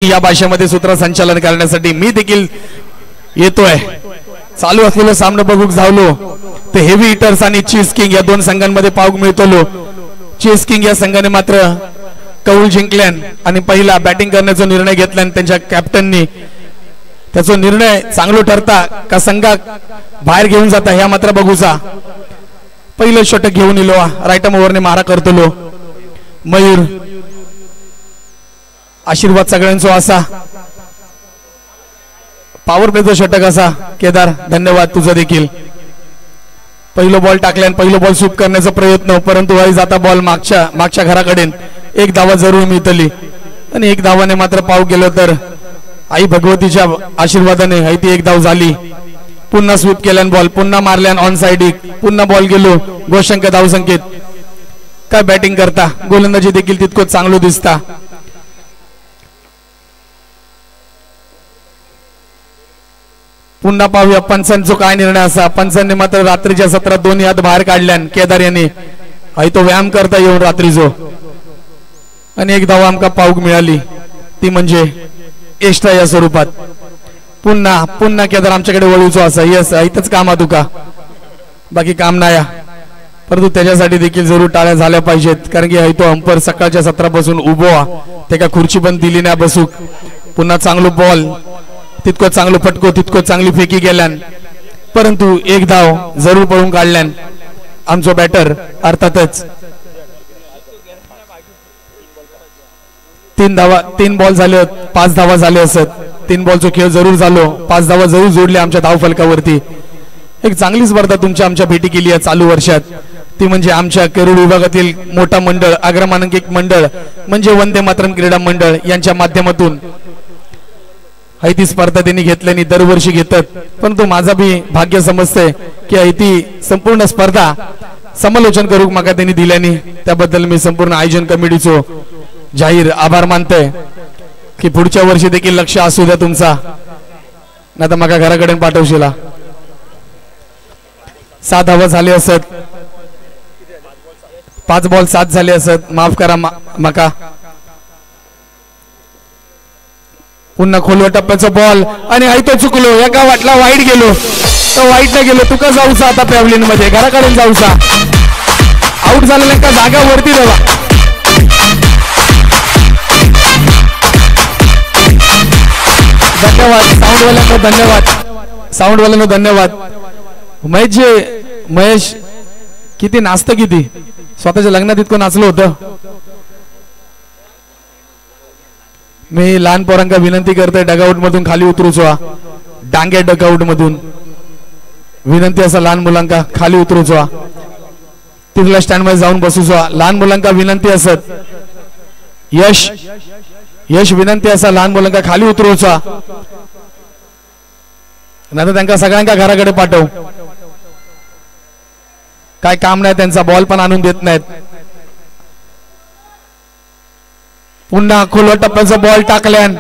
या भाषेमध्ये सूत्रसंचालन करण्यासाठी मी देखील येतोय। चालू असलेलं सामना बघूक धावलो ते हेवी हिटर्स आणि चीज किंग या दोन संघांमध्ये पाऊक मिळतलो। चीज किंग या संघाने मात्र कौल जिंकल्यान आणि पहिला बॅटिंग करण्याचा निर्णय घेतला आणि त्यांच्या कॅप्टननी त्याचा निर्णय चांगला ठरता का संघा बाहेर घेऊन जाता ह्या मात्र बघूचा। पहिलं षटक घेऊन इलो राईट ओव्हरने मारा करतलो मयूर। आशीर्वाद सगळ्यांचा असा पॉवर प्लेचं षटक असा केदार धन्यवाद तुझा देखील। पहिलो बॉल टाकल्यान पहिलो बॉल स्वीप करण्याचा प्रयत्न परंतु वाई जाता बॉल मागच्या घराकडे एक धावा जरूर मिळतली आणि एक धावाने मात्र पाव गेलो तर आई भगवतीच्या आशीर्वादाने आई ती एक धाव झाली। पुन्हा स्वीप केल्यान बॉल पुन्हा मारल्यान ऑन साइड पुन्हा बॉल गेलो गोशंक धाव संकेत। काय बॅटिंग करता गोलंदाजी देखील तितकंच चांगलं दिसता। पुन्हा पाहूया पंचांचा काय निर्णय असा। पंचांनी मात्र रात्रीच्या सत्रात दोन्ही हात बाहेर काढल्यान केदार यांनी आई तो व्यायाम करता येऊन रात्रीचो आणि एक धाव आमका पाऊक मिळाली ती म्हणजे एक्स्ट्रा या स्वरूपात। पुन्हा केदार आमच्याकडे वळूचो असा यस इथंच काम तुका बाकी काम नाही परंतु त्याच्यासाठी देखील जरूर टाळ्या झाल्या पाहिजेत कारण की तो अंपर सकाळच्या सत्रापासून उभो ते का खुर्ची पण दिली नाही बसूक। पुन्हा चांगलो बॉल तितको चांगलो फटको तितको चांगली फेकी गेल्यान परंतु एक धाव जरूर पळून काढल्यान आमचो बॅटर अर्थातच। तीन बॉल झाले 5 धावा झाले असत। 3 बॉलचा खेळ जरूर झालो 5 धावा जरूर जोडले आमच्या धाव फलकावरती। एक चांगली स्पर्धा तुमच्या आमच्या भेटी केली आहे चालू वर्षात ती म्हणजे आमच्या केरूर विभागातील मोठा मंडळ अग्रमानांकित मंडळ म्हणजे वंदे मातरम क्रीडा मंडळ यांच्या माध्यमातून ती स्पर्धा त्यांनी घेतल्याने दरवर्षी घेतात परंतु माझा भी भाग्य समजते की ती संपूर्ण स्पर्धा समालोचन करूक माका त्यांनी दिल्याने त्याबद्दल मी संपूर्ण आयोजन कमिटीचो जाहीर आभार मानते की पुढच्या वर्षी देखील लक्ष असू द्या तुमचा नाही तर माका घराकडे पाठवशीला। 7 धावा झाले असत 5 बॉल 7 झाले असत माफ करा माका। पुन्हा खोलवा टप्प्याचा बॉल आणि आई तो चुकलो एका वाटला वाईट गेलो तो वाईट नाही गेलो तुका जाऊचा आता पॅव्हलियन मध्ये घराकडे जाऊचा आउट झालेल्या का जागा वरती देवा। धन्यवाद साऊंडवाल्यांना धन्यवाद। महेश किती नाचतं किती स्वतःच्या लग्नात इतकं नाचलो होतं। मी लहान पोरांका विनंती करते डगआउट मधून खाली उतरूचो डांगे डगआउट मधून विनंती असा लहान मुलांका खाली उतरूचो तिथल्या स्टँड मध्ये जाऊन बसूचो। लहान मुलांका विनंती असत यश विनंती असा लहान मुलांका खाली उतरूचा नाही त्यांना सगळ्यांका घराकडे पाठव काय काम नाही त्यांचा बॉल पण आणून देत नाहीत। पुन्हा खोलवा टप्प्याचा बॉल टाकल्यान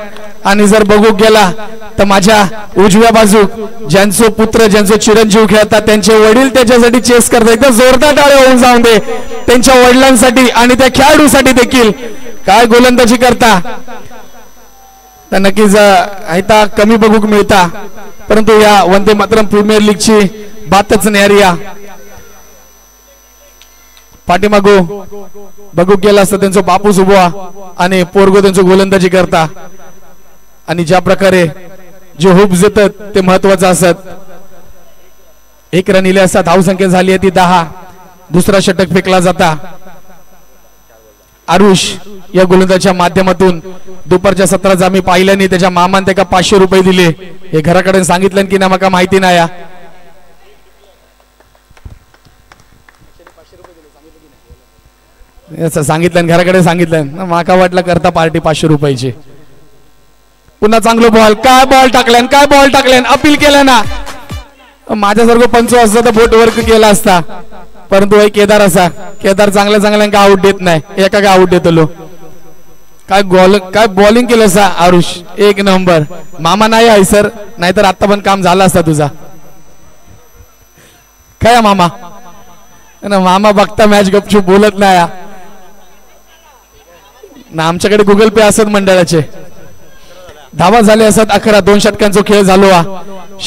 आणि जर बघू गेला तर माझ्या उजव्या बाजू ज्यांचो पुत्र ज्यांचो चिरंजीव खेळतात त्यांचे वडील त्याच्यासाठी चेस करतात एकदम जोरदार टाळे होऊन जाऊन दे त्यांच्या वडिलांसाठी आणि त्या खेळाडूसाठी देखील काय गोलंदाजी करता तर नक्कीच आयता कमी बघूक मिळता परंतु या वंदे मातरम प्रीमियर लीगची बातच न्यारी पाठीमागू बघू गेला असता त्यांचा बापूस उभा आणि पोरगो त्यांचं गोलंदाजी करता आणि ज्या प्रकारे जे होप्स देतात ते महत्वाचं असत। 1 रन इले असता धाव संख्या झाली आहे ती 10। दुसरा षटक फेकला जाता आरुष या गोलंदाजीच्या माध्यमातून दुपारच्या सत्रात आम्ही पाहिल्याने त्याच्या मामाने त्याला 500 रुपये दिले हे घराकडे सांगितलं की ना माका माहिती नाही सांगितलं घराकडे सांगितलं माका वाटलं करता पार्टी 500 रुपयाची। पुन्हा चांगलो बॉल काय बॉल टाकल्यान अपील केलं ना माझ्यासारखं पंचो असतं तर बोट वर्क केला असता परंतु केदार चांगल्या आउट देत नाही एका का आउट देतो काय बॉलिंग केलं असा आरुष 1 नंबर। मामा नाही आहे सर नाहीतर आता पण काम झालं असता तुझा काय मामा बघता मॅच गपचूप बोलत नाही ना आमच्याकडे गुगल पे असत मंडळाचे धावा झाले असत 11. 2 षटकांचा खेळ झालो.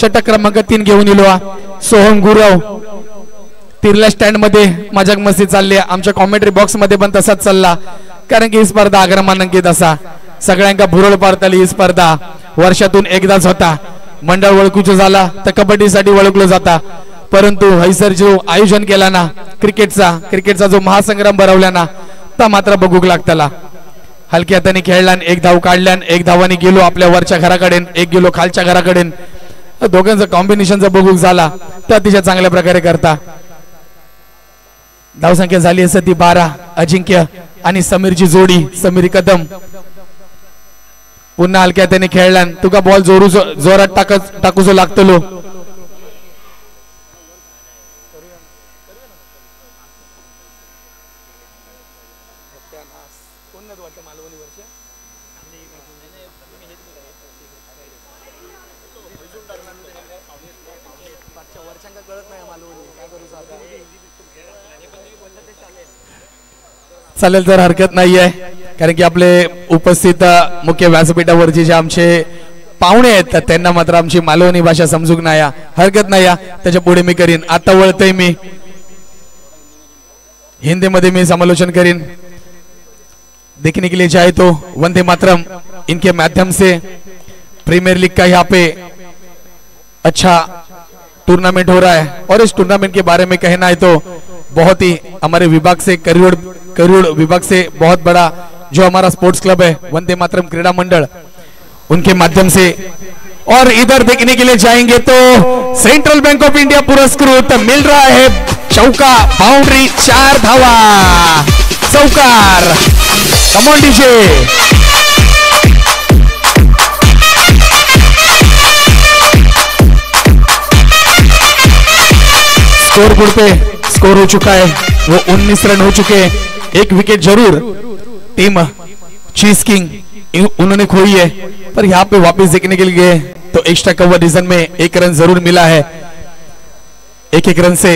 षटक क्रमांक 3 घेऊन येलो. सोहम गुरव तिरल्या स्टँड मध्ये मजाक मस्ती चालली. आमच्या कॉमेंट्री बॉक्स मध्ये पण तसाच चालला, कारण की ही स्पर्धा आग्रमानांकित असा सगळ्यांका भुरळ पाडताली. ही स्पर्धा वर्षातून एकदाच होता. मंडळ ओळखूचं झाला तर कबड्डीसाठी ओळखलं जाता, परंतु हैसर जो आयोजन केला ना क्रिकेटचा जो महासंग्राम भरवला ना ता मात्र बघूक लागतला. हलक्या हाताने खेळल्यान 1 धाव काढल्यान 1 धावाने गेलो आपल्या वरच्या घराकडे, 1 गेलो खालच्या घराकडे. दोघांचं कॉम्बिनेशनचा बघूक झाला तर अतिशय चांगल्या प्रकारे करता. धावसंख्या झाली असं ती 12. अजिंक्य आणि समीरची जोडी, समीर कदम पुन्हा हलक्या हाताने खेळल्यान तुका बॉल जोरात टाकूचो लागतलो. चालेल तर हरकत नाही आहे, कारण की आपले उपस्थित मुख्य व्यासपीठावरचे जे आमचे पाहुणे आहेत त्यांना मात्र आमची मालवणी भाषा समजूक नाही. हरकत नाही, त्याच्या पुढे मी करीन. आता वळतय मी हिंदी मध्ये मी समालोचन करीन. देखने के लिए जाए तो वंदे मातरम इनके माध्यम से प्रीमियर लीग का यहाँ पे अच्छा टूर्नामेंट हो रहा है, और इस टूर्नामेंट के बारे में कहना है तो बहुत ही हमारे विभाग से करियर विभाग से बहुत बड़ा जो हमारा स्पोर्ट्स क्लब है वंदे मातरम क्रीड़ा मंडल, उनके माध्यम से. और इधर देखने के लिए जाएंगे तो सेंट्रल बैंक ऑफ इंडिया पुरस्कृत मिल रहा है चौका, बाउंड्री, 4 धावा, चौकार. कम ऑन डीजे. स्कोर बोर्ड पे स्कोर हो चुका है, वो 19 रन हो चुके हैं. 1 विकेट जरूर टीम चीज किंग उन्होंने खोई है, पर यहाँ पे वापस देखने के लिए गए तो एक्स्ट्रा कवर रीजन में 1 रन जरूर मिला है. 1-1 रन से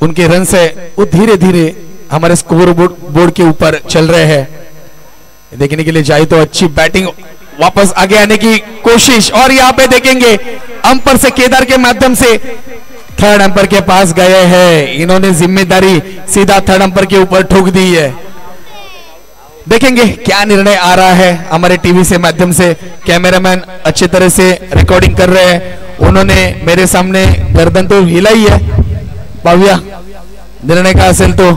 उनके रन से वो धीरे धीरे हमारे स्कोर बोर्ड के ऊपर चल रहे हैं. देखने के लिए जाए तो अच्छी बैटिंग, वापस आगे आने की कोशिश, और यहाँ पे देखेंगे अंपर से केदार के माध्यम से थर्ड अंपर के पास गए हैं. इन्होंने जिम्मेदारी सीधा थर्ड अंपर के ऊपर ठोक दी है. देखेंगे क्या निर्णय आ रहा है. हमारे टीवी से माध्यम से कैमरामैन अच्छी तरह से रिकॉर्डिंग कर रहे हैं. उन्होंने मेरे सामने गर्दन तो हिलाई है. पाहूया निर्णय का असेल तो.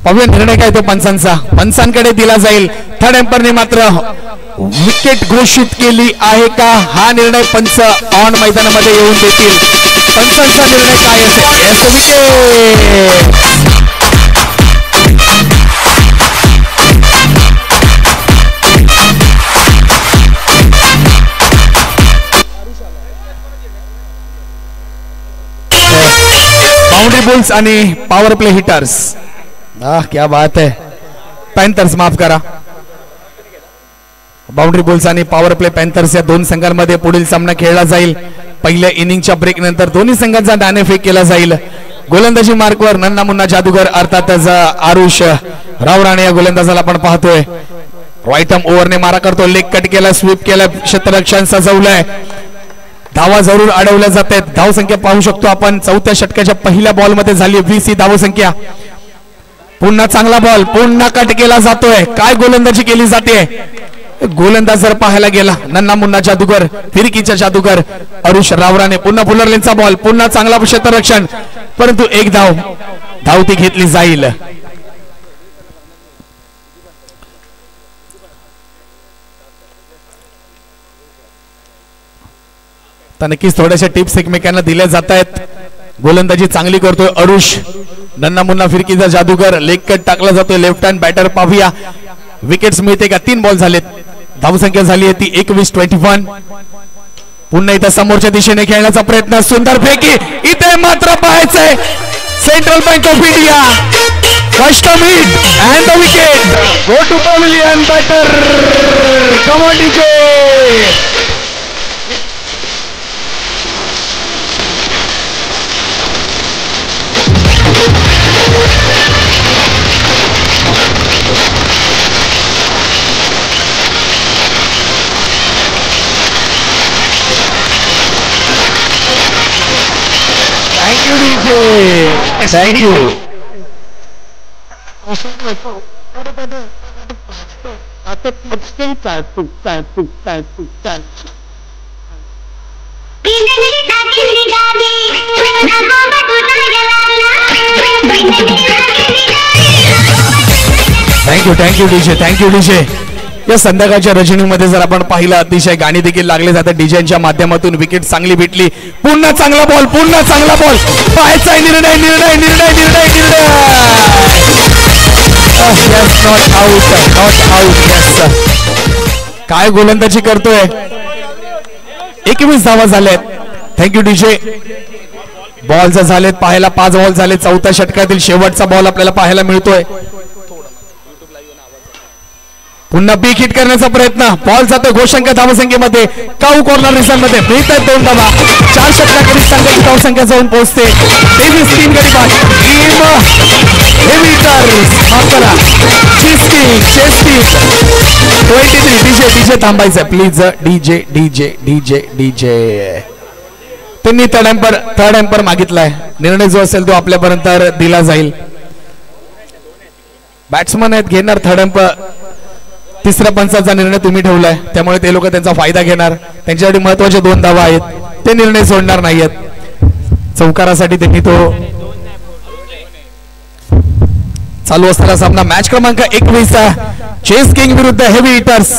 पाहूया निर्णय काय तो पंचांचा, पंचांकडे दिला जाईल. थर्ड एम्परने मात्र विकेट घोषित केली आहे का, हा निर्णय पंच ऑन मैदानामध्ये येऊन देतील. पंचांचा निर्णय काय असेल. विकेट बाउंड्री बुल्स आणि पॉवर प्ले हिटर्स. क्या बात है. पॅन्थर्स माफ करा. बाउंड्री बुल्स आणि पॉवर प्ले पॅन्थर्स या 2 संघांमध्ये पुढील सामना खेळला जाईल. पहिल्या इनिंगच्या ब्रेक नंतर दोन्ही संघांचा नाणेफेक केला जाईल. गोलंदाजी मार्कवर नन्ना मुन्ना जादूगर अर्थातच आरुष रावराणे या गोलंदाजाला आपण पाहतोय. राईट आर्म ओव्हरने मारा करतो. लेग कट केला, स्वीप केला, क्षेत्ररक्षण सजवलंय. धावा जरूर अडवल्या जात आहेत. धावसंख्या पाहू शकतो आपण. 4थ्या षटकाच्या पहिल्या बॉल मध्ये झाली 20 ही धावसंख्या. पुन्हा चांगला बॉल, पुन्हा कट केला जातोय. काय गोलंदाजी केली जाते. गोलंदाज जर पाहायला गेला नन्ना मुन्ना जादूगर, फिरकीचा जादूगर आरुष रावराणे. पुन्हा फुलरलेनचा बॉल, पुन्हा चांगला क्षेत्ररक्षण, परंतु 1 धाव ती घेतली जाईल. तर नक्कीच थोड्याशा टिप्स एकमेकांना दिल्या जात आहेत. गोलंदाजी चांगली करतोय अरुष. नन्ना मुन्ना फिरकीचा जादूगर. लेग कट टाकला जातोय. लेफ्ट हँड बॅटर पाहूया विकेट्स मिळते का. 3 बॉल झालेत. धावसंख्या झाली आहे ती 21-21. पुन्हा इथं समोरच्या दिशेने खेळण्याचा प्रयत्न. सुंदर फेकी. इथे मात्र पाहायचंय central bank of India first hit and the wicket go to pavilion batter. Come on DJ. Thank you. Thank you DJ. या संध्याकाळच्या रजनीमध्ये जर आपण पाहिलं अतिशय गाणी देखील लागले जातात डीजेच्या माध्यमातून. विकेट चांगली भेटली. पुन्हा चांगला बॉल. पाहायचा निर्णय. Not out. काय गोलंदाजी करतोय. 21 धावा झाल्यात. Thank you DJ. बॉल जर झालेत पाहायला 5 बॉल झाले. 4थ्या षटकातील शेवटचा बॉल आपल्याला पाहायला मिळतोय. पुन्हा बिग हिट करण्याचा प्रयत्न. बॉल जातोय घोषंख्या धावसंख्येमध्ये. काऊ कॉर्नर रिसनमध्ये मिळतात 2 धावा. 4 षटकातील संघाची धावसंख्या जाऊन पोहोचते 23-3 गडी बाद. डीजे थांबायचं प्लीज. डीजे त्यांनी थर्ड एम्पर मागितलाय. निर्णय जो असेल तो आपल्यापर्यंत दिला जाईल. बॅट्समन आहेत घेणार थर्ड एम्पर. तिसऱ्या पंचाचा निर्णय तुम्ही ठेवलाय त्यामुळे ते लोक त्यांचा फायदा घेणार. त्यांच्यासाठी महत्वाचे 2 धावा आहेत. ते निर्णय सोडणार नाहीयेत. चौकारासाठी त्यांनी तो चालू असलेला सामना मॅच क्रमांक 21 चेस किंग विरुद्ध हेवी हिटर्स.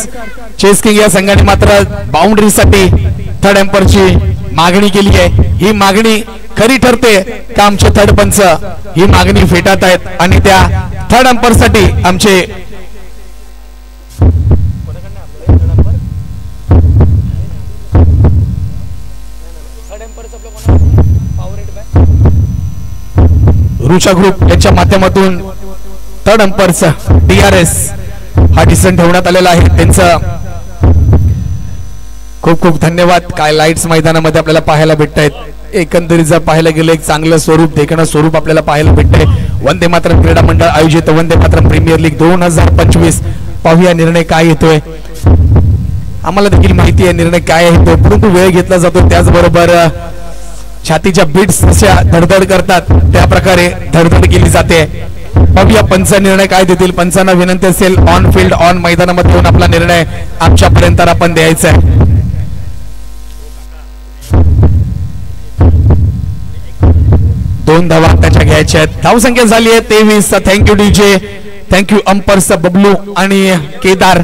चेस किंग या संघाने मात्र बाउंड्री साठी थर्ड एम्परची मागणी केली आहे. ही मागणी खरी ठरते का आमचे थर्ड पंच ही मागणी फेटाळत आहेत आणि त्या थर्ड एम्पर साठी आमचे रुचा ग्रुप यांच्या माध्यमातून थर्ड अंपर्स DRS हा डिसिजन ठेवण्यात आलेला आहे. त्यांचं खूप खूप धन्यवाद. काय लाईट्स मैदानामध्ये आपल्याला पाहायला भेटत आहेत. एकंदरीत जर पाहायला गेलं एक चांगलं स्वरूप देखणं स्वरूप आपल्याला पाहायला भेटतंय. वंदे मातरम क्रीडा मंडळ आयोजित वंदे मातरम प्रीमियर लीग 2025. पाहूया निर्णय काय येतोय. आम्हाला देखील माहिती आहे निर्णय काय येतो परंतु वेळ घेतला जातो. त्याचबरोबर छातीच्या बीट्स जशा धडधड करतात त्या प्रकारे धडधड केली जाते. पाहूया पंच निर्णय काय देतील. पंचांना विनंती असेल ऑन फील्ड ऑन मैदानामध्ये येऊन आपला निर्णय आमच्यापर्यंत आपण द्यायचा आहे. दोन धावा त्याच्या घ्यायच्या आहेत. धावसंख्या झाली आहे 23. Thank you DJ. थँक्यू अंपर्स बबलू आणि केदार.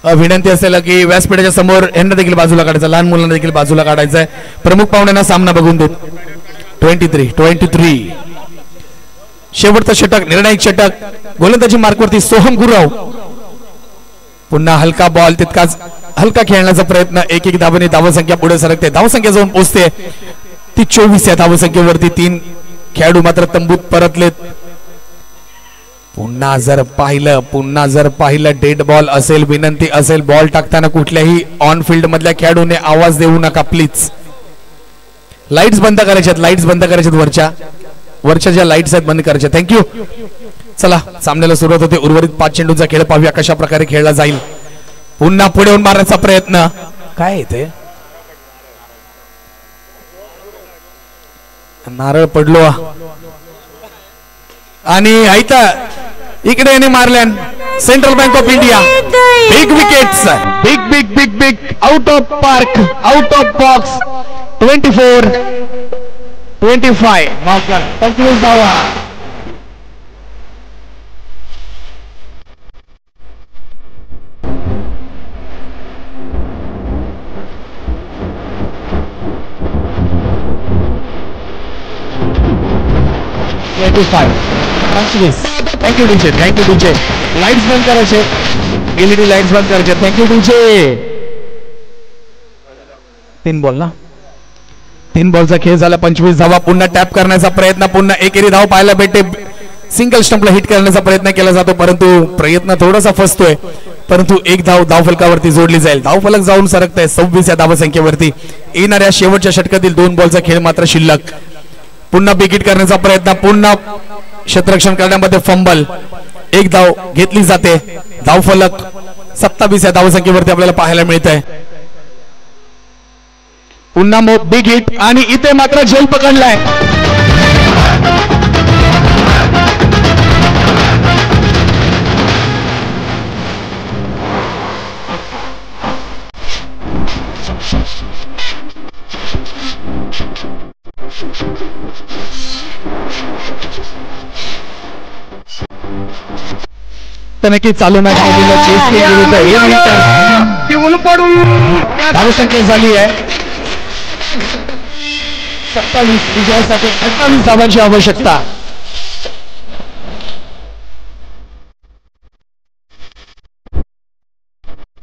विनंती असेल की व्यासपीठाच्या समोर यांना देखील बाजूला काढायचं. लहान मुलांना देखील बाजूला काढायचं आहे. प्रमुख पाहुण्यांना सामना बघून देत. 23 शेवटचं षटक निर्णायक षटक. गोलंदाजी मार्कवरती सोहम गुराव. पुन्हा हलका बॉल तितकाच हलका खेळण्याचा प्रयत्न. 1-1 धावांनी धावसंख्या पुढे सरकते. धावसंख्या जाऊन पोहोचते ती 24 या धावसंख्येवरती. 3 खेळाडू मात्र तंबूत परतलेत. पुन्हा जर पाहिलं डेड बॉल असेल विनंती असेल बॉल टाकताना कुठल्याही ऑन फील्ड मधल्या खेळाडूने आवाज देऊ नका प्लीज. लाईट्स बंद करायच्यात. वरच्या ज्या लाईट्स आहेत बंद करायच्या. थँक्यू. चला सामन्याला सुरुवात होते. उर्वरित 5 चेंडूंचा खेळ पाहूया कशा प्रकारे खेळला जाईल. पुन्हा पुढे येऊन मारण्याचा प्रयत्न. काय येते नारळ पडलो आणि इकडे याने मारल्यान central bank of India. Big wickets. Big out of park out of box. 24-25 माफकर 25 धावा. 25. Thank you DJ, thank you DJ. Lights बंद करायचे, LED लाईट्स बंद करायचे. Thank you DJ. 3 बॉल ना, 3 बॉलचा खेळ झाला. 25 धावा. पुन्हा टॅप करण्याचा प्रयत्न, पुन्हा एकेरी धाव पाहायला भेटते. सिंगल स्टंपला हिट करण्याचा प्रयत्न केला जातो, परंतु प्रयत्न थोडासा फसतोय. परंतु एक धाव धावफलकावरती जोडली जाईल. धावफलक जाऊन सरकत आहे 26 या धावसंख्येवरती. येणाऱ्या शेवटच्या षटकातील 2 बॉलचा खेळ मात्र शिल्लक. पुन्हा बिगिट करण्याचा प्रयत्न, पुन्हा क्षेत्ररक्षण करण्यामध्ये फंबल. एक धाव घेतली जाते. धावफलक 27 या धावसंख्येवरती आपल्याला पाहायला मिळत आहे. पुन्हा बिग हिट आणि इथे मात्र झेल पकडलाय. तर नक्की चालू मॅच धावसंख्या झाली आहे 27. विजयासाठी 28 धावांची आवश्यकता.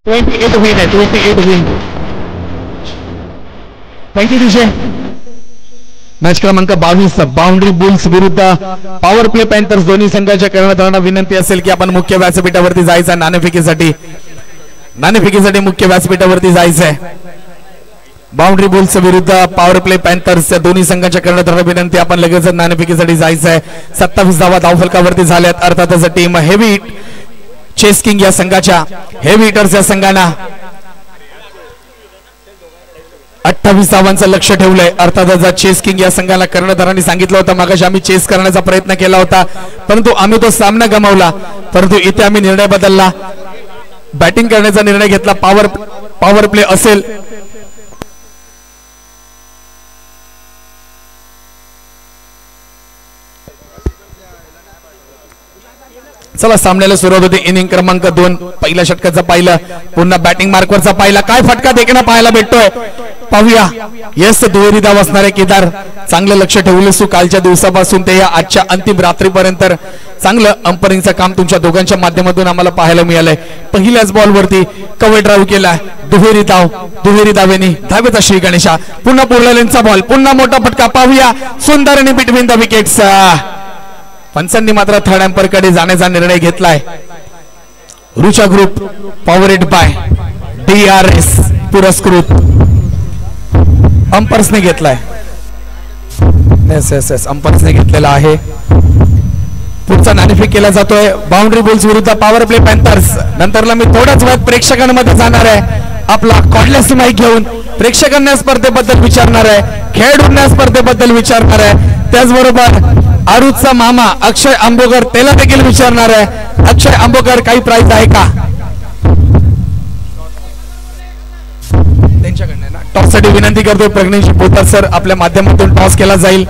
विन आहे 28 विन. थँक्यू विजय. मॅच क्रमांक 22 बाउंड्री बुल्स विरुद्ध पॉवर प्ले पॅन्थर्स. दोन्ही संघाच्या कर्णधारांना विनंती असेल की आपण मुख्य व्यासपीठावरती जायचं नाणेफेकीसाठी. नाणेफेकीसाठी मुख्य व्यासपीठावरती जायचंय. बाउंड्री बुल्स विरुद्ध पॉवर प्ले पॅन्थर्स या दोन्ही संघाच्या कर्णधारांना विनंती, आपण लगेच नाणेफेकीसाठी जायचंय. 27 धावा धावफलकावरती झाल्यात. अर्थातच टीम हेवी चेस किंग या संघाच्या, हेवी हिटर्स या संघांना 28 धावांचं लक्ष ठेवलंय. अर्थातच चेस किंग या संघाला कर्णधारांनी सांगितलं होतं मागाशी आम्ही चेस करण्याचा प्रयत्न केला होता, परंतु आम्ही तो सामना गमावला. परंतु इथे आम्ही निर्णय बदलला, बॅटिंग करण्याचा निर्णय घेतला. पॉवर प्ले असेल. चला सामन्याला सुरुवात होती. इनिंग क्रमांक 2 पहिल्या षटकाचा पाहिलं, पुन्हा बॅटिंग मार्कवरचा पाहिला. काय फटका देखील पाहायला भेटतोय पाहूया. येस दुहेरी धाव असणारे केदार. चांगलं लक्ष ठेवलं सु कालच्या दिवसापासून ते या आजच्या अंतिम रात्रीपर्यंत चांगलं अंपायरिंगचं काम तुमच्या दोघांच्या माध्यमातून आम्हाला पाहायला मिळालंय. पहिल्याच बॉलवरती कव्हर ड्राईव्ह केला. दुहेरी धाव, दुहेरी धावेनी धावेचा श्री गणेशा. पुन्हा पुरलेलेंचा बॉल, पुन्हा मोठा फटका पाहूया. सुंदर आणि बिटवीन द विकेट्स. पंचांनी मात्र थर्ड एम्पायर कडे जाण्याचा निर्णय घेतलाय. रुचा ग्रुप पॉवरेड बाय DRS पुरस्कृत अंपायर्सने घेतलाय. अंपायर्सने घेतलेला आहे. पुढचा नाणेफेक केला जातोय बाउंड्री बुल्स विरुद्ध पॉवर प्ले पॅन्थर्स. नंतरला मी थोड्याच वेळात प्रेक्षकांमध्ये जाणार आहे. आपला कॉर्डलेस माईक घेऊन प्रेक्षकांना स्पर्धेबद्दल विचारणार आहे, खेळाडूंना स्पर्धेबद्दल विचारणार आहे. त्याचबरोबर आरुजचा मामा अक्षय आंबोकर त्याला देखील विचारणार आहे. अक्षय आंबोकर काही प्राइज आहे का त्यांच्याकडनं ना? टॉस साठी विनंती करतो प्रज्ञेश पोतर सर, आपल्या माध्यमातून टॉस केला जाईल.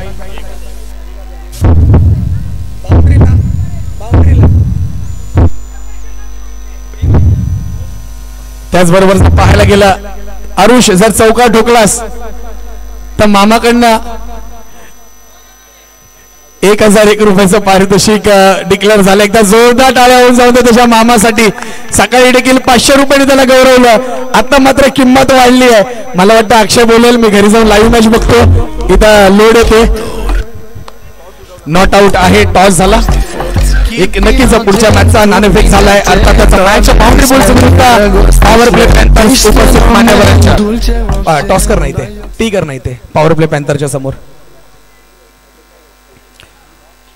त्याचबरोबर जर पाहायला गेलं आरुष, जर चौका ठोकलास तर मामाकडनं 1001 रुपयाचं पारितोषिक डिक्लेअर झालं. एकदा जोरदार टाळ्या होऊन जाऊन त्याच्या मामासाठी. सकाळी देखील 500 रुपयाने त्याला गौरवलं. आता मात्र किंमत वाढली आहे. मला वाटतं अक्षय बोलेल, मी घरी जाऊन लाईव्ह मॅच बघतो. इथं लोड येते. नॉट आउट आहे. टॉस झाला. एक नक्कीच पुढच्या मॅचचा नाणेफेक झालाय. अर्थातच मॅच बाउंड्री बॉल्स विरुद्ध पॉवर प्ले पॅन्थर्स उपस्थित मान्यवरांच्या. टॉस कर नाही ते, टी कर नाही ते पॉवर प्ले पॅन्थरच्या समोर.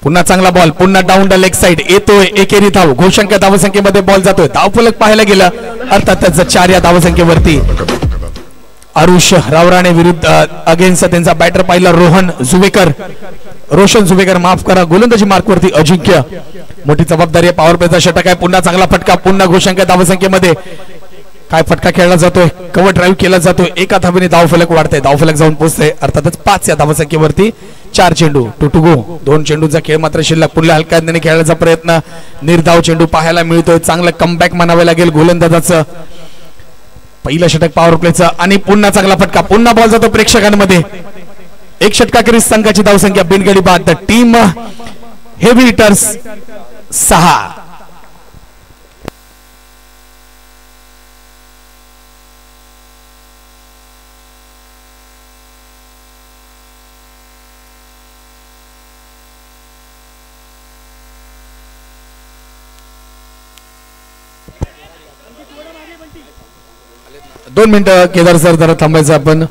पुन्हा चांगला बॉल, पुन्हा डाऊन द लेग साइड येतोय. एकेरी धाव, घोषंक धावसंख्येमध्ये बॉल जातोय. धावफलक पाहायला गेलं अर्थातच 4 या धावसंख्येवरती. आरुष रावराणे विरुद्ध अगेन्स्ट त्यांचा बॅटर पाहिला रोशन जुवेकर माफ करा. गोलंदाजी मार्कवरती अजिंक्य. मोठी जबाबदारी आहे. पॉवर प्लेचा षटक आहे. पुन्हा चांगला फटका, पुन्हा घोषंक धावसंख्येमध्ये. काय फटका खेळला जातोय, कव्हर ड्राईव्ह केला जातोय. एका धावेने धावफलक वाढतंय. धावफलक जाऊन पोहोचतंय अर्थातच 5 या धावसंख्येवरती. 4 चेंडू टू गो. 2 चेंडूचा खेळ मात्र शिल्लक. पुन्हा हलक्या खेळण्याचा प्रयत्न. निर्धाव चेंडू पाहायला मिळतोय. चांगलं कमबॅक म्हणावे लागेल गोलंदाजाचं. पहिलं षटक पॉवर प्लेचं आणि पुन्हा चांगला फटका. पुन्हा बॉल जातो प्रेक्षकांमध्ये. एक षटकाखेरीज संघाची धावसंख्या बिनगडी बाद. Team heavy hitters 6. दोन मिनिटं केदार सर जरा थांबायचं आपण.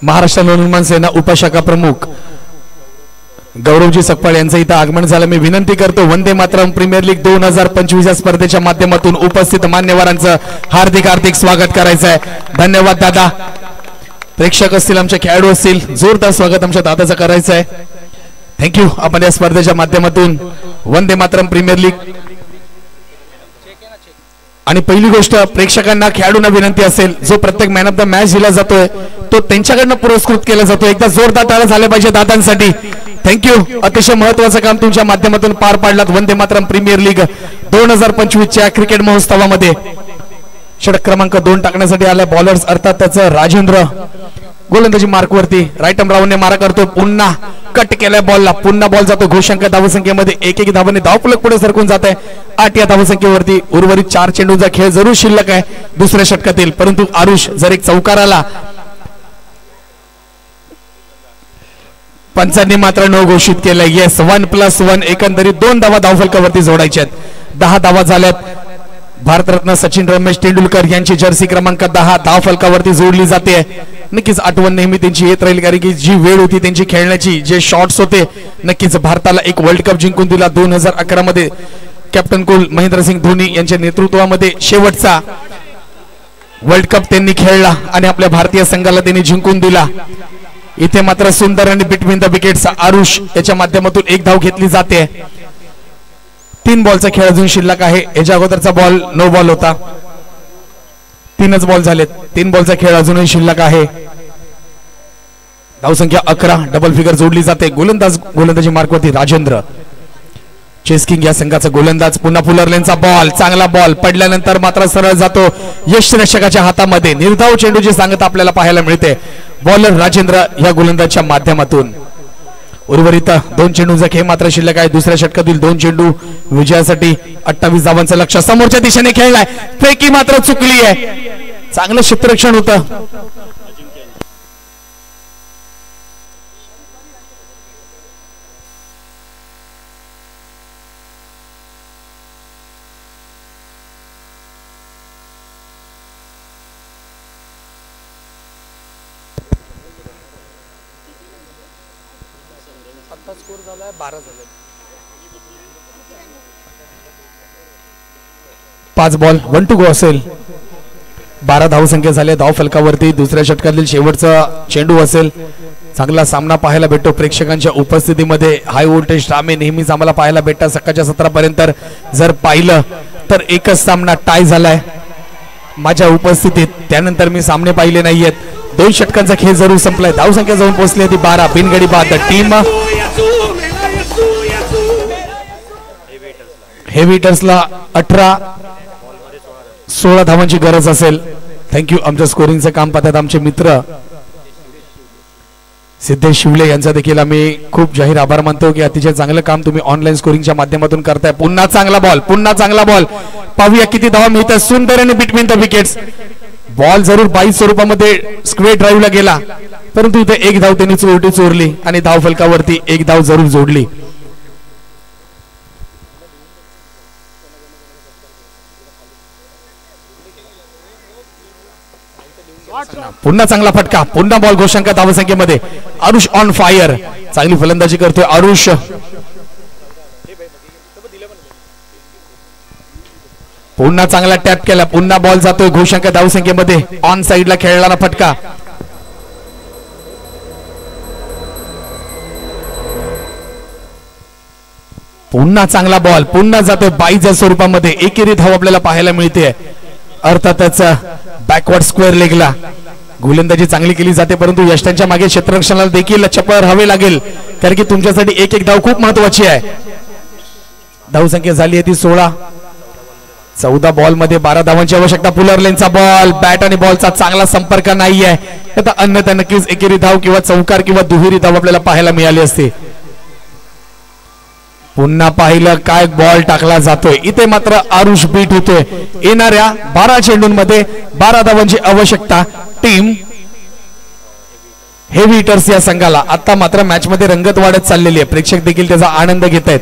महाराष्ट्र नवनिर्माण सेना उपशाखा प्रमुख गौरवजी सकपाळ यांचं इथं आगमन झालं. मी विनंती करतो वंदे मातरम प्रीमियर लीग 2025 या स्पर्धेच्या माध्यमातून उपस्थित मान्यवरांचं हार्दिक हार्दिक स्वागत करायचं आहे. धन्यवाद दादा. प्रेक्षक असतील, आमचे खेळाडू असतील, जोरदार स्वागत आमच्या दादाचं करायचं आहे. थँक्यू. आपण या स्पर्धेच्या माध्यमातून वंदे मातरम प्रीमियर लीग. आणि पहिली गोष्ट प्रेक्षकांना खेळाडूंना विनंती असेल, जो प्रत्येक मॅन ऑफ द मॅच दिला जातोय तो त्यांच्याकडनं पुरस्कृत केला जातो. एकदा जोरदार टाळ्या झाल्या पाहिजे दादांसाठी. थँक्यू. अतिशय महत्वाचं काम तुमच्या माध्यमातून पार पाडलात. Vande Mataram premiere league 2025च्या cricket महोत्सवामध्ये षटक क्रमांक 2 टाकण्यासाठी आलाय बॉलर्स, अर्थात त्याचं राजेंद्र. गोलंदाजी मार्कवरती राईट आर्म राऊंडने मारा करतो. पुन्हा कट केलाय बॉलला, पुन्हा बॉल जातो. घोषांक धावसंख्येमध्ये 1-1 धावांनी धावफलक पुढे सरकून जात आहे. 8 या धावसंख्येवरती. उर्वरित 4 चेंडूंचा खेळ जरूर शिल्लक आहे दुसऱ्या षटकातील, परंतु आरुष जर एक चौकार आला, पंचांनी मात्र नो घोषित केलंय. येस, 1+1 एकंदरीत 2 धावा धावफलकावरती जोडायच्या आहेत. 10 धावा झाल्यात. भारतरत्न सचिन रमेश तेंडुलकर यांची जर्सी क्रमांक 10 धावफलकावरती जोडली जाते. नक्कीच आठवण नेहमी त्यांची येत राहील, कारण की जी वेळ होती त्यांची खेळण्याची, जे शॉट्स होते, नक्कीच भारताला एक वर्ल्ड कप जिंकून दिला. 2011 मध्ये कॅप्टन कुल महेंद्रसिंग धोनी यांच्या नेतृत्वामध्ये शेवटचा वर्ल्ड कप त्यांनी खेळला आणि आपल्या भारतीय संघाला त्यांनी जिंकून दिला. इथे मात्र सुंदर आणि बिटवीन द विकेट्स आरुष याच्या माध्यमातून एक धाव घेतली जाते. 3 बॉलचा खेळ अजून शिल्लक आहे. याच्या अगोदरचा बॉल नो बॉल होता. 3च बॉल झालेत. 3 बॉलचा खेळ अजूनही शिल्लक आहे. धावसंख्या 11, डबल फिगर जोडली जाते. गोलंदाजी मार्कवरती राजेंद्र चेस्किंग या संघाचा गोलंदाज. पुन्हा फुलरलेनचा बॉल, चांगला बॉल पडल्यानंतर मात्र सरळ जातो यष्टिरक्षकाच्या हातामध्ये. निर्धाव चेंडूची सांगता आपल्याला पाहायला मिळते बॉलर राजेंद्र या गोलंदाजच्या माध्यमातून. उर्वरित 2 चेंडूंचा खेळ मात्र शिल्लक आहे. दुसऱ्या षटकातील 2 चेंडू विजयासाठी 28 धावांचं लक्ष समोरच्या दिशेने खेळलाय. फेकी मात्र चुकली आहे. चांगलं क्षेत्ररक्षण होतं. स्कोर झालाय 12 झाले. 5 बॉल 1 टू गो असेल. 12 धावसंख्या झाल्या धाव फलकावरती. दुसऱ्या षटकातील शेवटचा चेंडू असेल. चांगला सामना पाहायला भेटतो प्रेक्षकांच्या उपस्थितीमध्ये. हाय व्होल्टेज ड्रामे नेहमीच आम्हाला पाहायला भेटतात. सकाळच्या 17 पर्यंत जर पाहिलं तर एकच सामना टाय झालाय माझ्या उपस्थितीत. त्यानंतर मी सामने पाहिले नाहीयेत. 2 षटकांचा खेळ जरूर संपलाय. धावसंख्या जाऊन पोहोचली होती 12. बिनगडी बाद. टीम हेवी हिटर्सला 18-16 धावांची गरज असेल. थँक्यू. आमच्या स्कोरिंगचं काम पाहतात आमचे मित्र सिद्धेश शिवले यांचा देखील आम्ही खूप जाहीर आभार मानतो की अतिशय चांगलं काम तुम्ही ऑनलाईन स्कोरिंगच्या माध्यमातून करताय. पुन्हा चांगला बॉल, पुन्हा चांगला बॉल. पाहूया किती धावा मिळतात. सुंदर आणि बिटवीन द विकेट्स. बॉल जरूर 22 स्वरूपामध्ये स्क्वेअर ड्राईव्हला गेला, परंतु इथे 1 धाव त्यांनी चोरली आणि धाव फलकावरती 1 धाव जरूर जोडली. पुन्हा चांगला फटका. पुन्हा बॉल घोषांक धावसंख्येमध्ये. Aarush on fire. चांगली फलंदाजी करतोय आरुष. पुन्हा चांगला टॅप केला. पुन्हा बॉल जातोय घोषांक धावसंख्येमध्ये. ऑन साइडला खेळणारा फटका. पुन्हा चांगला बॉल. पुन्हा जातोय 22 स्वरूपामध्ये. एकेरी धाव आपल्याला पाहायला मिळते. अर्थातच बॅकवर्ड स्क्वेअर लेगला गोलंदाजी चांगली केली जाते, परंतु यष्टांच्या मागे क्षेत्ररक्षणाला देखील चपळ राहावे लागेल, कारण की तुमच्यासाठी 1-1 धाव खूप महत्वाची आहे. धावसंख्या झाली आहे ती 16. 14 बॉल मध्ये 12 धावांची आवश्यकता. पुलरलेनचा बॉल, बॅट आणि बॉलचा चांगला संपर्क नाहीये. आता अन्यथा नक्कीच एकेरी धाव किंवा चौकार किंवा दुहेरी धाव आपल्याला पाहायला मिळाली असते. पुन्हा पाहिलं काय बॉल टाकला जातोय. इथे मात्र आरुष बीट होतोय. येणाऱ्या 12 चेंडूंमध्ये 12 धावांची आवश्यकता टीम हेवी हिटर्स या संघाला. आता मात्र मॅच मध्ये रंगत वाढत चाललेली आहे. प्रेक्षक देखील त्याचा आनंद घेत आहेत.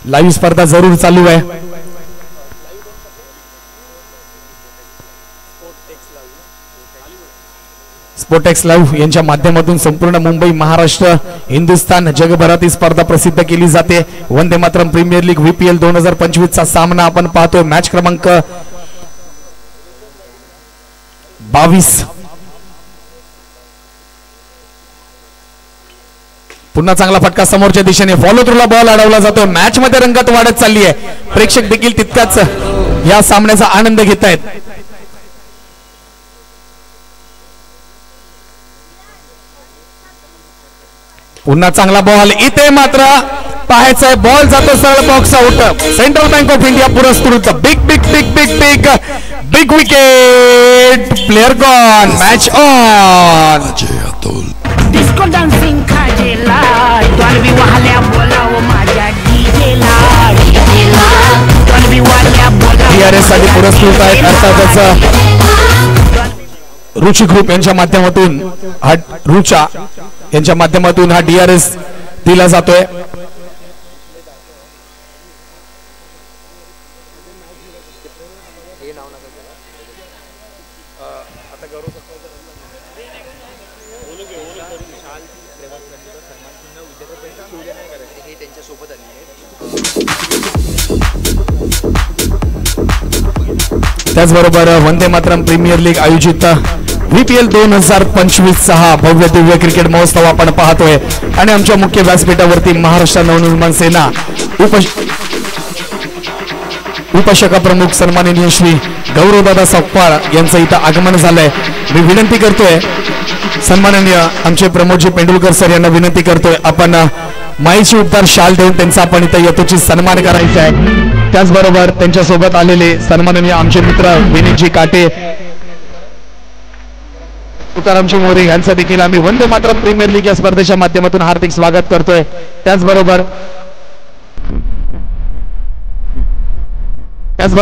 लाईव्ह स्पर्धा जरूर चालू आहे. स्पोर्टेक्स लाईव्ह यांच्या माध्यमातून संपूर्ण मुंबई, महाराष्ट्र, हिंदुस्थान, जगभरात ही स्पर्धा प्रसिद्ध केली जाते. Vande Mataram premiere league VPL 2025 चा सामना आपण पाहतोय. मॅच क्रमांक 22. पुन्हा चांगला फटका समोरच्या दिशेने. फॉलो थ्रूला बॉल अडवला जातोय. मॅच मध्ये रंगत वाढत चालली आहे. प्रेक्षक देखील तितकाच या सामन्याचा आनंद घेत आहेत. पुन्हा चांगला बॉल. इथे मात्र पाहायचंय बॉल जातो सरळ box out. Central bank of India पुरस्कृत big big big big big big wicket. Player gone, match on. Disco dancing खाजेला डॉल्बी वाल्या बोलाव माझ्या डीजेला डॉल्बी वाल्या बोलाव. DRS साठी पुरस्कृत आहेत. अर्थातच रुची ग्रुप यांच्या माध्यमातून रुचा यांच्या माध्यमातून हा DRS दिला जातोय. त्याचबरोबर वंदे मातरम प्रीमियर लीग आयोजित VPL 2025 हा भव्य दिव्य क्रिकेट महोत्सव आपण पाहतोय. आणि आमच्या मुख्य व्यासपीठावरती महाराष्ट्र नवनिर्माण सेना उपशाखा प्रमुख सन्माननीय श्री गौरवदादा सकपाळ यांचं इथं आगमन झालंय. मी विनंती करतोय सन्माननीय आमचे प्रमोदजी पेंडुलकर सर यांना विनंती करतोय आपण माईची उद्धार शाल देऊन त्यांचा आपण इथं यथोचित सन्मान करायचा आहे. त्याचबरोबर त्यांच्या सोबत आलेले सन्माननीय आमचे मित्र विनीतजी काटे, तुकारामजी मोरे यांचं देखील आम्ही वंदे मातरम प्रीमियर लीग या स्पर्धेच्या माध्यमातून हार्दिक स्वागत करतोय. त्याचबरोबर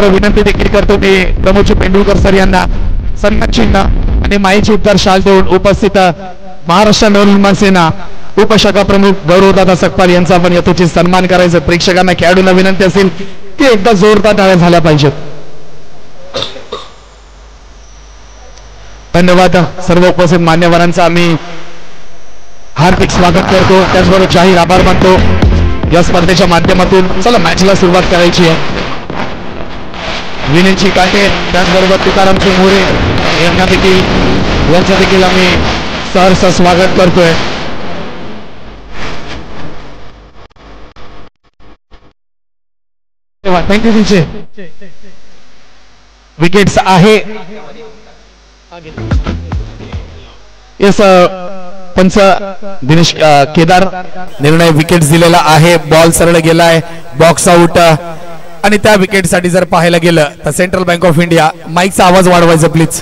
विनंती देखील करतो मी प्रमोदजी पेंडुलकर सर यांना सन्मान चिन्ह आणि माईची उद्धार शाल देऊन उपस्थित महाराष्ट्र नवनिर्माण सेना उपशाखा प्रमुख गौरवदादा सकपाल यांचा आपण यथोचित सन्मान करायचं. प्रेक्षकांना, खेळाडूंना विनंती असेल की एकदा जोरदार टाळ्या झाल्या पाहिजेत. धन्यवाद. सर्व उपस्थित मान्यवरांचा आम्ही हार्दिक स्वागत करतो. त्याचबरोबर जाहीर आभार मानतो या स्पर्धेच्या माध्यमातून. चला मॅचला सुरुवात करायची आहे. विनीतजी काटे, त्याचबरोबर तुकारामजी मोरे यांचं देखील आम्ही सहर्ष स्वागत करतोय. थँक्यू. तुमचे विकेट्स आहे. येस पंच दिनेश केदार निर्णय विकेट्स दिलेला आहे. बॉल सरळ गेलाय बॉक्स आउट. आणि त्या विकेट साठी जर पाहायला गेलं तर सेंट्रल बँक ऑफ इंडिया, माईकचा आवाज वाढवायचा please.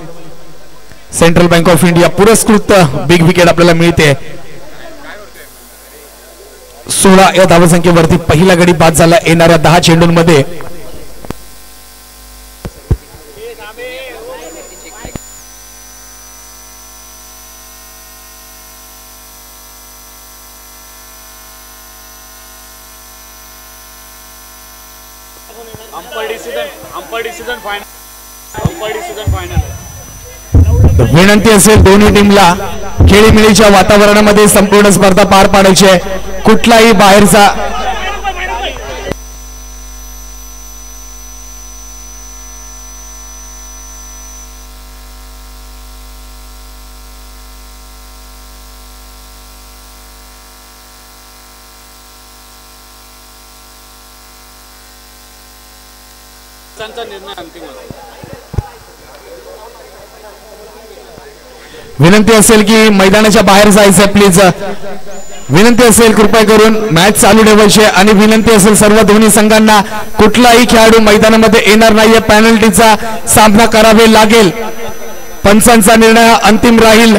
Central bank of India पुरस्कृत बिग विकेट आपल्याला मिळते. 16 या धावसंख्येवरती पहिला गडी बाद झाला येणाऱ्या 10 चेंडूंमध्ये. विनंती असेल दोन्ही टीमला खेळीमेळीच्या वातावरणामध्ये संपूर्ण स्पर्धा पार पाडायची आहे. कुठलाही बाहेरचा विनंती असेल की मैदानाच्या बाहेर जायचं प्लीज, विनंती असेल कृपया करून मॅच चालू ठेवायची आणि विनंती असेल सर्व दोन्ही संघांना कुठलाही खेळाडू मैदानामध्ये येणार नाहीये, पेनल्टीचा सामना करावे लागेल, पंचांचा निर्णय अंतिम राहील.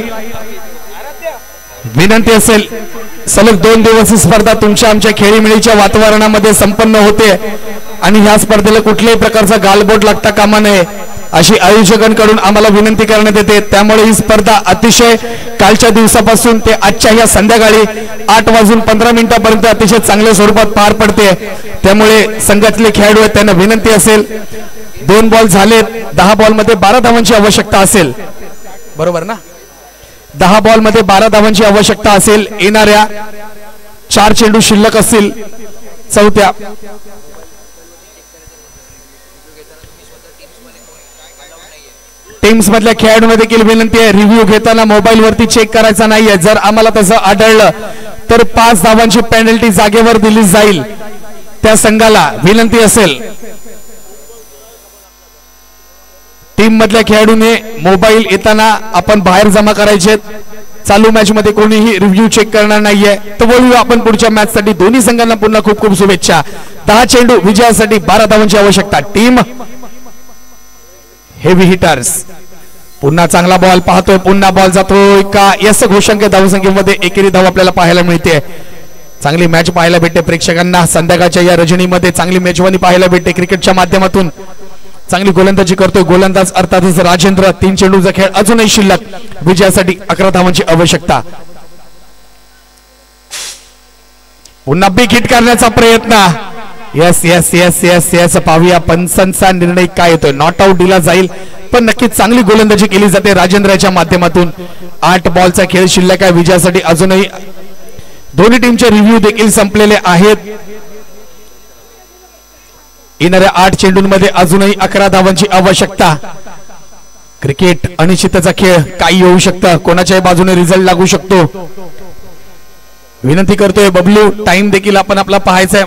विनंती असेल सलग 2 दिवस स्पर्धा तुमच्या आमच्या खेळीमेळीच्या वातावरणामध्ये संपन्न होते आणि ह्या स्पर्धेला कुठल्याही प्रकारचा गालबोट लागता कामा नये अशी आयोजकांकडून आम्हाला विनंती करण्यात येते. त्यामुळे ही स्पर्धा अतिशय कालच्या दिवसापासून ते आजच्या ह्या संध्याकाळी 8:15 अतिशय चांगल्या स्वरूपात पार पडते. त्यामुळे संघातले खेळाडू आहेत त्यांना विनंती असेल, 2 बॉल झालेत, 10 बॉलमध्ये 12 धावांची आवश्यकता असेल, बरोबर ना? 10 बॉलमध्ये 12 धावांची आवश्यकता असेल. येणाऱ्या 4 चेंडू शिल्लक असतील चौथ्या. टीम्स मधल्या खेळाडूंना देखील विनंती आहे, रिव्ह्यू घेताना मोबाईल वरती चेक करायचा नाहीये. जर आम्हाला तसं आढळलं तर 5 धावांची पेनल्टी जागेवर दिली जाईल. त्या संघाला विनंती असेल टीम मधल्या खेळाडूने मोबाईल येताना आपण बाहेर जमा करायचे. चालू मॅच मध्ये कोणीही रिव्ह्यू चेक करणार नाहीये. तर बोलूया आपण पुढच्या मॅच साठी. दोन्ही संघांना पुन्हा खूप खूप शुभेच्छा. 10 चेंडू विजयासाठी 12 धावांची आवश्यकता. Team heavy hitters. पुन्हा चांगला बॉल पाहतोय, पुन्हा बॉल जातोय का? यस, घोषांक धावसंख्येमध्ये एकेरी धाव आपल्याला पाहायला मिळते. चांगली मॅच पाहायला भेटते प्रेक्षकांना. संध्याकाळच्या या रजनीमध्ये चांगली मेजवानी पाहायला भेटते. क्रिकेटच्या माध्यमातून चांगली गोलंदाजी करतोय गोलंदाज अर्थातच राजेंद्र. 3 चेंडूचा खेळ अजूनही शिल्लक. विजयासाठी 11 धावांची आवश्यकता. पुन्हा बिग हिट करण्याचा प्रयत्न. Yes yes yes yes yes. पाहूया पंचांचा निर्णय काय येतोय. नॉट आउट दिला जाईल पण नक्कीच चांगली गोलंदाजी केली जाते राजेंद्रच्या माध्यमातून. 8 बॉलचा खेळ शिल्लक आहे. विजयासाठी अजूनही दोन्ही टीमचे रिव्ह्यू देखील संपलेले आहेत. येणाऱ्या 8 चेंडूंमध्ये अजूनही 11 धावांची आवश्यकता. क्रिकेट अनिश्चिततेचा खेळ, काही होऊ शकतं, कोणाच्याही बाजूने रिझल्ट लागू शकतो. विनंती करतोय बबलू, टाइम देखील आपण आपला पाहायचा आहे.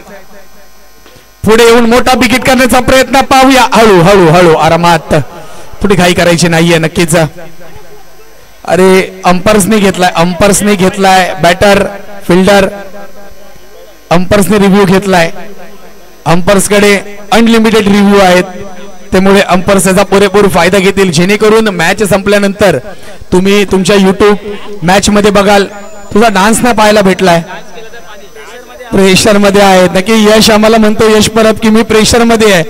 पुढे येऊन मोठा विकेट करण्याचा प्रयत्न. पाहूया हळू हळू हळू आरामात, पुढे घाई करायची नाहीये नक्कीच. अरे अंपर्सने घेतलाय बॅटर फिल्डर, अंपर्सने रिव्ह्यू घेतलाय. अंपर्स कडे अनलिमिटेड रिव्ह्यू आहेत, त्यामुळे अंपर्स याचा पुरेपूर फायदा घेतील, जेणेकरून मॅच संपल्यानंतर तुम्ही तुमच्या YouTube मॅच मध्ये बघाल. तुझा डान्स नाही पाहायला भेटलाय. प्रेशर मध्ये आहे नक्की. यश आम्हाला म्हणतो, यश परत की मी प्रेशर मध्ये आहे.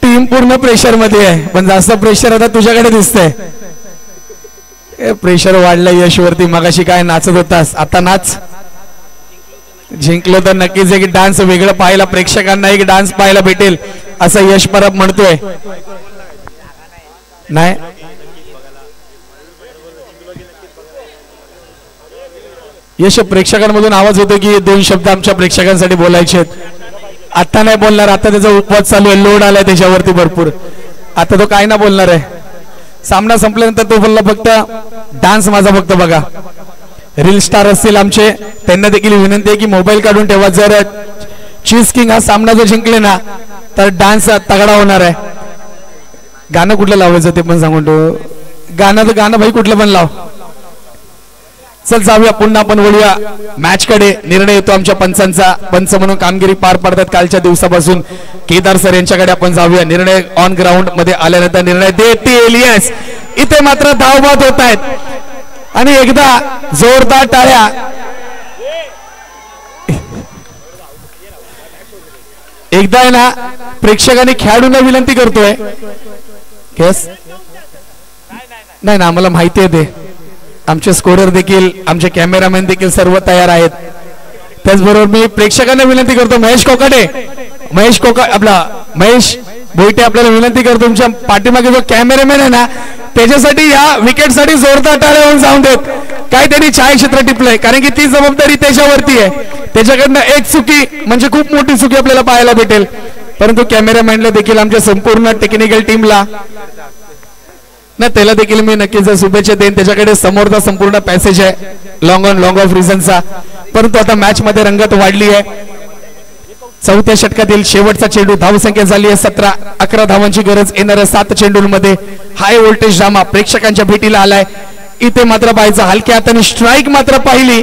टीम पूर्ण प्रेशर मध्ये आहे, पण जास्त प्रेशर आता तुझ्याकडे दिसतंय. प्रेशर वाढलं यश वरती. मगाशी काय नाचत होतास, आता नाच. जिंकलो तर नक्कीच एक डान्स वेगळं पाहायला, प्रेक्षकांना एक डान्स पाहायला भेटेल असं यश परब म्हणतोय. नाही यश, प्रेक्षकांमधून आवाज होतो की 2 शब्द आमच्या प्रेक्षकांसाठी बोलायचे आहेत. आता नाही बोलणार, आता त्याचा उपवास चालू आहे, लोड आलाय त्याच्यावरती भरपूर. आता तो काय ना बोलणार आहे. सामना संपल्यानंतर तो बोलला फक्त डान्स माझा फक्त बघा. रील स्टार असतील आमचे, त्यांना देखील विनंती आहे की मोबाईल काढून ठेवा. जर चीज किंग हा सामना जर जिंकले ना तर डान्स तगडा होणार आहे. गाणं कुठलं लावायचं ते पण सांगून ठेव. गाणं भाई कुठलं पण लाव. चल जाऊया, पुन्हा आपण बोलूया मॅच कडे. निर्णय येतो आमच्या पंचांचा. पंच म्हणून कामगिरी पार पाडतात कालच्या दिवसापासून केदार सर यांच्याकडे आपण जाऊया. निर्णय ऑन ग्राउंड मध्ये आल्यानंतर निर्णय देतील. यस, इथे मात्र धावबाद होत आहेत आणि एकदा जोरदार टाळ्या. एकदा आहे ना प्रेक्षकांनी खेळाडूंना विनंती करतोय. यस, नाही ना, आम्हाला माहिती आहे ते. आमचे स्कोरर देखील, आमचे कॅमेरामॅन देखील सर्व तयार आहेत. त्याचबरोबर मी प्रेक्षकांना विनंती करतो, महेश भोईटे आपल्याला विनंती करतो, तुमच्या पाठीमागे जो कॅमेरामॅन आहे ना त्याच्यासाठी या विकेट साठी जोरदार टाळ्या होऊन जाऊन देत. काहीतरी छायाचित्र टिपलंय, कारण की ती जबाबदारी त्याच्यावरती आहे. त्याच्याकडनं एक चुकी म्हणजे खूप मोठी चुकी आपल्याला पाहायला भेटेल. परंतु कॅमेरामॅनला देखील, आमच्या संपूर्ण टेक्निकल टीमला ना त्याला देखील मी नक्कीच शुभेच्छा देईन. त्याच्याकडे समोरचा संपूर्ण पॅसेज आहे लॉंग ऑफ रिझनचा. परंतु आता मॅच मध्ये रंगत वाढली आहे. चौथ्या षटकातील शेवटचा चेंडू. धावसंख्या झाली आहे 17. 11 धावांची गरज येणाऱ्या 7 चेंडूंमध्ये. हाय व्होल्टेज ड्रामा प्रेक्षकांच्या भेटीला आलाय. इथे मात्र पाहायचं हलक्या हाताने स्ट्राईक मात्र पाहिली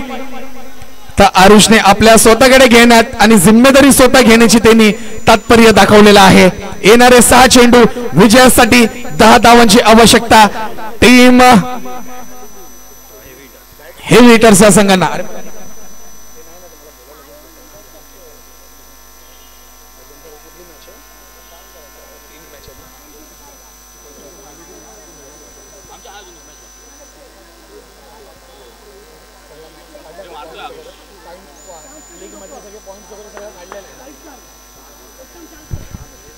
तर आरुषने आपल्या स्वतःकडे घेण्यात आणि जिम्मेदारी स्वतः घेण्याची त्यांनी तात्पर्य दाखवलेलं आहे. येणारे 6 चेंडू विजयासाठी 10 धावांची आवश्यकता. टीम हेवी हिटर्स संघांना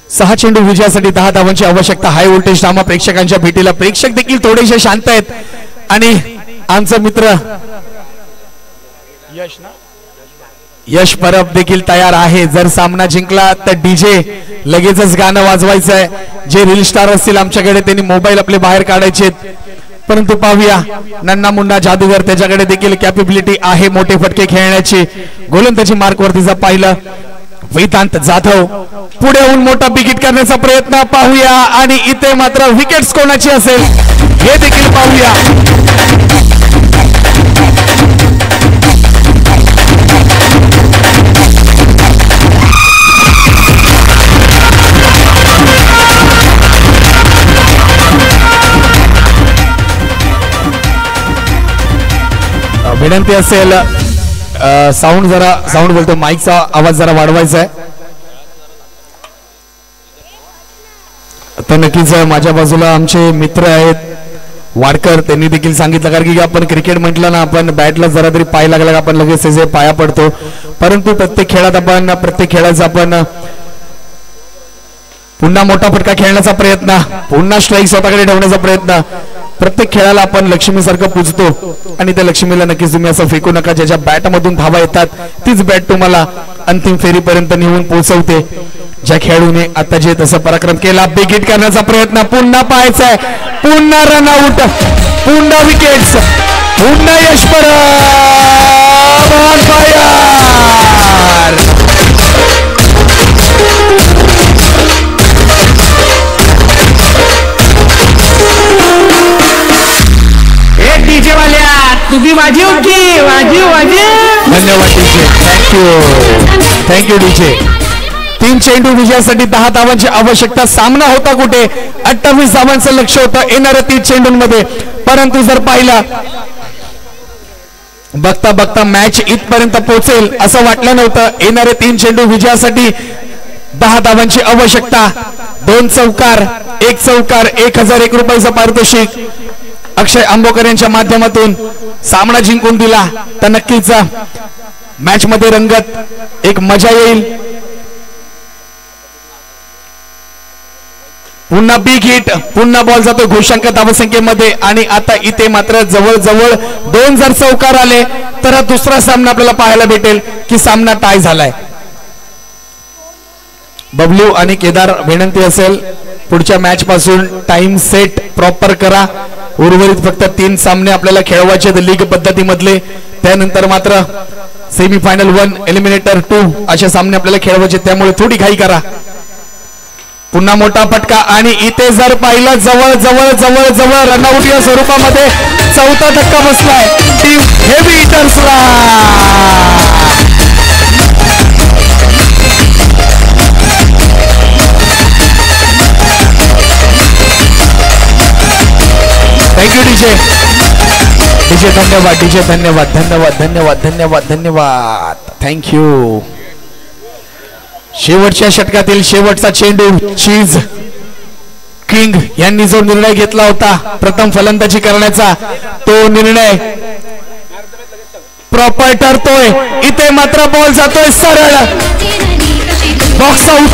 सहा चेंडू विजयासाठी 10 धावांची आवश्यकता. हाय व्होल्टेज ड्रामा प्रेक्षकांच्या भेटीला. प्रेक्षक देखील थोडेसे शांत आहेत आणि आमचा मित्र यश परब देखील तयार आहे. जर सामना जिंकला तर डीजे लगेचच गाणं वाजवायचं आहे. जे रील स्टार असतील आमच्याकडे त्यांनी मोबाईल आपले बाहेर काढायचे. परंतु पाहूया नन्ना मुन्ना जादूगर त्याच्याकडे देखील कॅपेबिलिटी आहे मोठे फटके खेळण्याची. गोलंदाजी मार्कवरतीचा पाहिलं वेदांत जाधव पुढे येऊन मोठा विकेट करण्याचा प्रयत्न पाहूया आणि इथे मात्र विकेट्स कोणाची असेल हे देखील पाहूया. विनंती असेल साऊंड बोलतो माईकचा आवाज जरा वाढवायचा आहे. तर नक्कीच माझ्या बाजूला आमचे मित्र आहेत वाडकर त्यांनी देखील सांगितलं कारण की आपण क्रिकेट म्हटलं ना आपण बॅटला जरा तरी पाय लागला का आपण लगेच त्याचे पाया पडतो. परंतु प्रत्येक खेळाचा आपण पुन्हा मोठा फटका खेळण्याचा प्रयत्न पुन्हा स्ट्राईक स्वतःकडे ठेवण्याचा प्रयत्न प्रत्येक खेळाला आपण लक्ष्मीसारखं पूजतो आणि त्या लक्ष्मीला नक्कीच तुम्ही असं फेकू नका. ज्याच्या बॅटमधून धावा येतात तीच बॅट तुम्हाला अंतिम फेरीपर्यंत नेऊन पोहोचवते. ज्या खेळाडूने आता जे तसं पराक्रम केला बिग हिट करण्याचा प्रयत्न पुन्हा पाहायचा आहे. पुन्हा रनआउट पुन्हा विकेट्स पुन्हा यश डीजे वाल्या तुम्ही वाजव की वाजव. धन्यवाद डीजे. Thank you DJ. 3 चेंडू विजयासाठी 10 धावांची आवश्यकता. सामना होता कुठे 28 धावांचं लक्ष होतं येणाऱ्या 30 चेंडूंमध्ये. परंतु जर पाहिला बघता बघता मॅच इथपर्यंत पोहोचेल असं वाटलं नव्हतं. येणारे 3 चेंडू विजयासाठी 10 धावांची आवश्यकता. 2 चौकार 1 चौकार 1001 रुपयाचं पारितोषिक अक्षय आंबोकर यांच्या माध्यमातून सामना जिंकून दिला तर नक्कीच मॅच मध्ये रंगत एक मजा येईल. पुन्हा बिग हिट पुन्हा बॉल जातो घोषांक धावसंख्येमध्ये आणि आता इथे मात्र जवळजवळ 2 जर चौकार आले तर हा दुसरा सामना आपल्याला पाहायला भेटेल की सामना टाय झालाय. बबलू आणि केदार विनंती असेल पुढच्या मॅच पासून टाइम सेट प्रॉपर करा. उर्वरित फक्त 3 सामने आपल्याला खेळवायचे लीग पद्धतीमधले. त्यानंतर मात्र सेमीफायनल 1 एलिमिनेटर 2 असे सामने आपल्याला खेळवायचे त्यामुळे थोडी घाई करा. पुन्हा मोठा फटका आणि इथे जर पाहिलं जवळ जवळ जवळ जवळ रनआउट या स्वरूपामध्ये 4था धक्का बसलाय टीम हेवी हिटर्सला. Thank you DJ. डीजे धन्यवाद. डीजे धन्यवाद धन्यवाद धन्यवाद धन्यवाद धन्यवाद थँक्यू. शेवटच्या षटकातील शेवटचा चेंडू चीज किंग यांनी जो निर्णय घेतला होता प्रथम फलंदाजी करण्याचा तो निर्णय प्रॉपर ठरतोय. इथे मात्र बॉल जातोय सरळ box out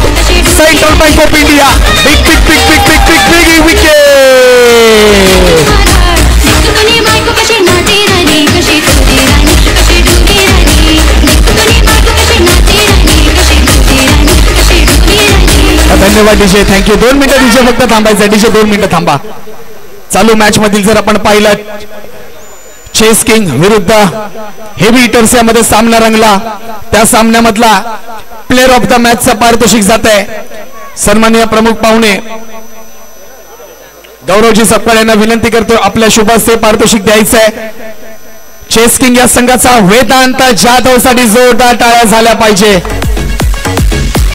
central bank of India. Big big big big big big big wicket. धन्यवाद डीजे. थँक्यू. 2 मिनिटं डीजे फक्त थांबायचं. डीजे 2 मिनिटं थांबा. चालू मॅच मधील जर आपण पाहिलं चेस किंग विरुद्ध हेवी हिटर्स यामध्ये सामना रंगला. त्या सामन्यामधला प्लेअर ऑफ द मॅचचा पारितोषिक जात आहे सन्माननीय प्रमुख पाहुणे गौरवजी सपकाळ यांना विनंती करतो आपल्या शुभ हस्ते पारितोषिक द्यायचं आहे. चेस किंग या संघाचा वेदांत जाधव साठी जोरदार टाळ्या झाल्या पाहिजे.